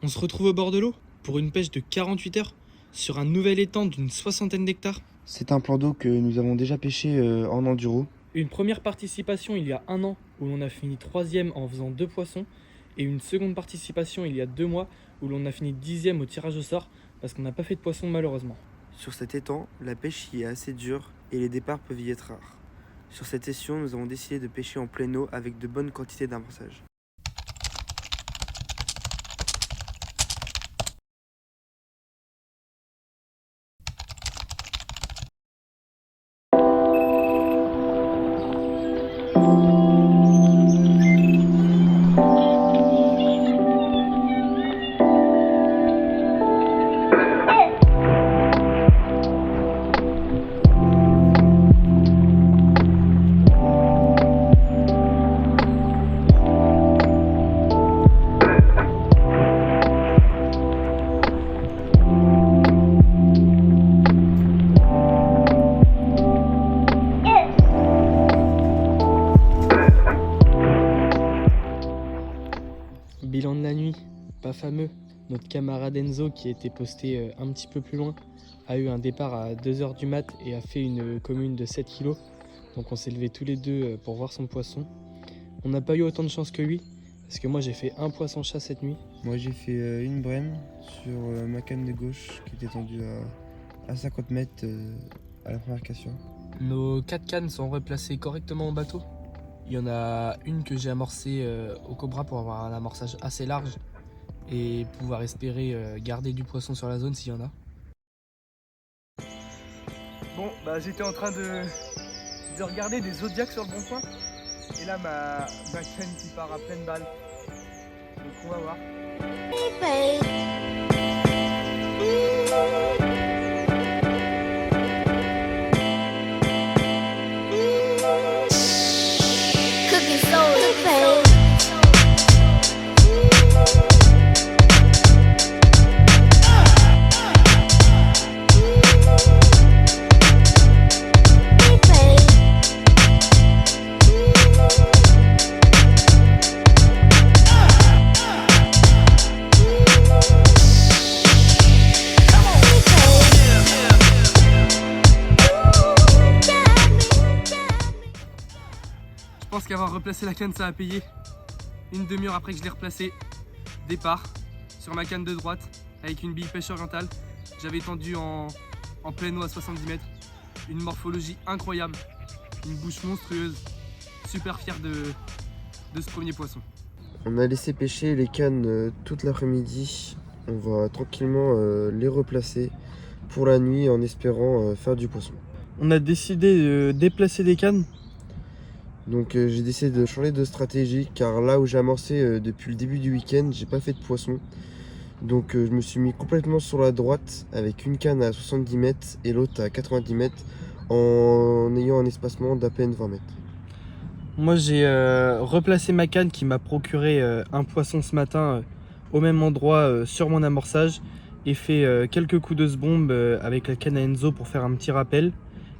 On se retrouve au bord de l'eau pour une pêche de 48 heures sur un nouvel étang d'une 60aine d'hectares. C'est un plan d'eau que nous avons déjà pêché en enduro. Une première participation il y a 1 an où l'on a fini 3e en faisant 2 poissons. Et une seconde participation il y a 2 mois où l'on a fini 10e au tirage au sort parce qu'on n'a pas fait de poisson malheureusement. Sur cet étang, la pêche y est assez dure et les départs peuvent y être rares. Sur cette session, nous avons décidé de pêcher en pleine eau avec de bonnes quantités d'amorçage. Bilan de la nuit, pas fameux. Notre camarade Enzo qui était posté un petit peu plus loin a eu un départ à 2h du mat et a fait une commune de 7 kg. Donc on s'est levés tous les deux pour voir son poisson. On n'a pas eu autant de chance que lui parce que moi j'ai fait un poisson-chat cette nuit. Moi j'ai fait une brème sur ma canne de gauche qui était tendue à 50 mètres à la première cation. Nos 4 cannes sont replacées correctement au bateau. Il y en a une que j'ai amorcée au Cobra pour avoir un amorçage assez large et pouvoir espérer garder du poisson sur la zone s'il y en a. Bon, bah j'étais en train de regarder des zodiacs sur le bon coin. Et là, ma canne qui part à pleine balle. Donc on va voir. Je pense qu'avoir replacé la canne, ça a payé. Une demi-heure après que je l'ai replacée, départ sur ma canne de droite avec une bille pêche orientale. J'avais tendu en pleine eau à 70 mètres. Une morphologie incroyable, une bouche monstrueuse. Super fier de ce premier poisson. On a laissé pêcher les cannes toute l'après-midi. On va tranquillement les replacer pour la nuit en espérant faire du poisson. On a décidé de déplacer des cannes. Donc j'ai décidé de changer de stratégie car là où j'ai amorcé depuis le début du week-end, j'ai pas fait de poisson. Donc je me suis mis complètement sur la droite avec une canne à 70 mètres et l'autre à 90 mètres en ayant un espacement d'à peine 20 mètres. Moi j'ai replacé ma canne qui m'a procuré un poisson ce matin au même endroit sur mon amorçage et fait quelques coups de bombe avec la canne à Enzo pour faire un petit rappel.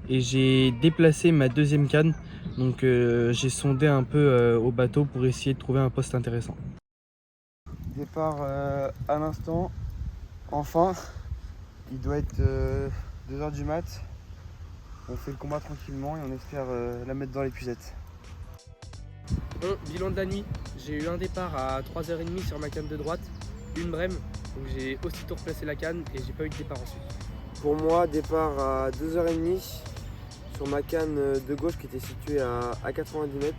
Et j'ai déplacé ma deuxième canne, donc j'ai sondé un peu au bateau pour essayer de trouver un poste intéressant. Départ à l'instant, enfin, il doit être 2h du mat. On fait le combat tranquillement et on espère la mettre dans l'épuisette. Bon, bilan de la nuit, j'ai eu un départ à 3h30 sur ma canne de droite, une brème, donc j'ai aussitôt replacé la canne et j'ai pas eu de départ ensuite. Pour moi, départ à 2h30 sur ma canne de gauche qui était située à 90 mètres.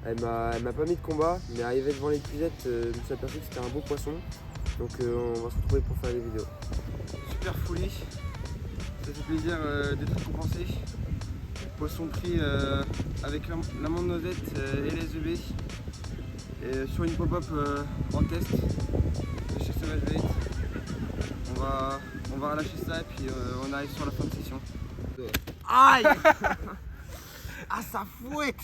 Elle m'a pas mis de combat, mais arrivé devant l'épuisette, je me suis aperçu que c'était un beau poisson. Donc on va se retrouver pour faire des vidéos. Super folie, ça fait plaisir d'être récompensé. Poisson pris avec l'amande noisette et les EB. Et sur une pop-up en test de chez Sauvage Bait. On va relâcher ça et puis on arrive sur la fin de session. Aïe. Ah, ça fouette.